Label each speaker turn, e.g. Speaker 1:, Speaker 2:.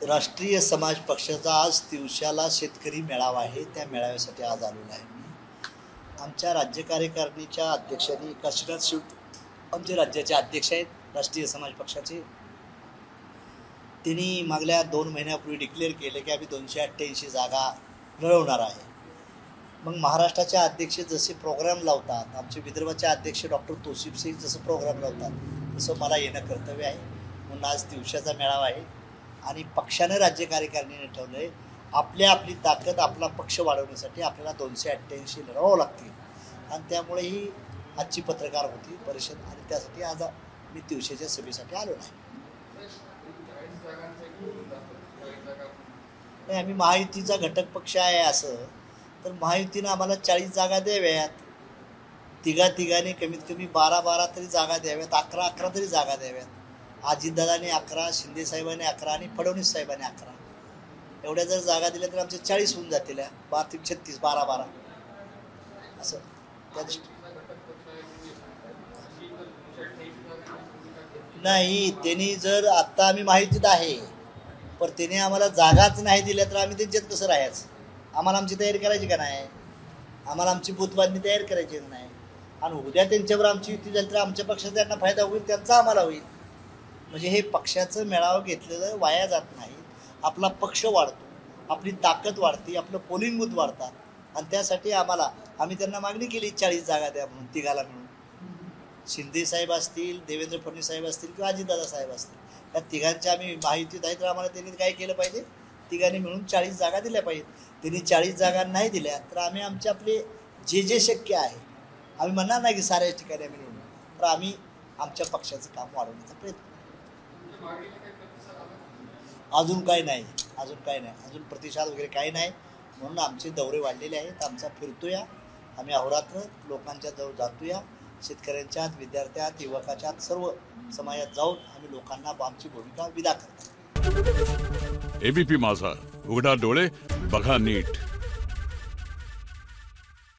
Speaker 1: राष्ट्रीय समाज पक्षाचा आज दिवसाला शेतकरी मेळावा आहे. त्या मेळाव्यासाठी आज आलेलो आहे मी. आमच्या राज्य कार्यकारिणीच्या अध्यक्षांनी काशीनाथ शिवते आमचे राज्याचे अध्यक्ष आहेत राष्ट्रीय समाज पक्षाचे. त्यांनी मागल्या 2 महिन्यापूर्वी डिक्लेअर केले की आम्ही 288 जागा लढवणार आहे. मग महाराष्ट्राचे अध्यक्ष जसे प्रोग्राम लावतात, आमचे विदर्भाचे अध्यक्ष डॉक्टर तौसिफ शेख जसं प्रोग्राम लावतात तसं मला येणं कर्तव्य आहे. म्हणून आज दिवसाचा मेळावा आहे आणि पक्षानं राज्य कार्यकारिणीने ठेवलं आहे आपली ताकद आपला पक्ष वाढवण्यासाठी आपल्याला 288 लढवावं लागतील. आणि त्यामुळे ही आजची पत्रकार होती परिषद आणि त्यासाठी आज मी दिवसाच्या सभेसाठी आलो नाही. आम्ही महायुतीचा घटक पक्ष आहे असं तर महायुतीनं आम्हाला 40 जागा द्याव्यात. तिघांनी कमीत कमी 12 तरी जागा द्याव्यात, 11 तरी जागा द्याव्यात. अजितदादांनी 11, शिंदे साहेबांनी 11 आणि फडणवीस साहेबांनी 11 एवढ्या जर जागा दिल्या तर आमचे 40 होऊन जातील. 12-36 12 असं त्या दृष्टी नाही. त्यांनी जर आत्ता आम्ही माहितीत आहे पण त्याने आम्हाला जागाच नाही दिल्या तर आम्ही त्यांच्यात कसं राहायचं. आम्हाला आमची तयारी करायची का नाही, आम्हाला आमची बूथबांधणी तयारी करायची का नाही. आणि उद्या त्यांच्यावर आमची युती झाली तर आमच्या पक्षाचा त्यांना फायदा होईल, त्यांचा आम्हाला होईल. म्हणजे हे पक्षाचं मेळावं घेतलेलं वाया जात नाही. आपला पक्ष वाढतो, आपली ताकद वाढते, आपलं पोलिंग बूथ वाढतात. आणि त्यासाठी आम्ही त्यांना मागणी केली 40 जागा द्या म्हणून तिघाला मिळून. शिंदे साहेब असतील, देवेंद्र फडणवीस साहेब असतील किंवा अजितदादा साहेब असतील, या तिघांच्या आम्ही माहितीत आहे तर आम्हाला त्यांनी काय केलं पाहिजे, तिघांनी मिळून 40 जागा दिल्या पाहिजेत. त्यांनी 40 जागा नाही दिल्या तर आम्ही आपले जे शक्य आहे आम्ही म्हणणार नाही की साऱ्या ठिकाणी आम्ही निवडू, तर आम्ही आमच्या पक्षाचं काम वाढवण्याचा प्रयत्न. अजून काही नाही, अजून प्रतिसाद वगैरे काही नाही. म्हणून आमचे दौरे वाढलेले आहेत. आमचा फिरतोया आम्ही अहोरात्र लोकांच्या जवळ जातोया, शेतकऱ्यांच्यात, विद्यार्थ्यात, युवकाच्यात, सर्व समाजात जाऊन आम्ही लोकांना आमची भूमिका विदा करतो.
Speaker 2: एबीपी माझा, उघडा डोळे बघा नीट.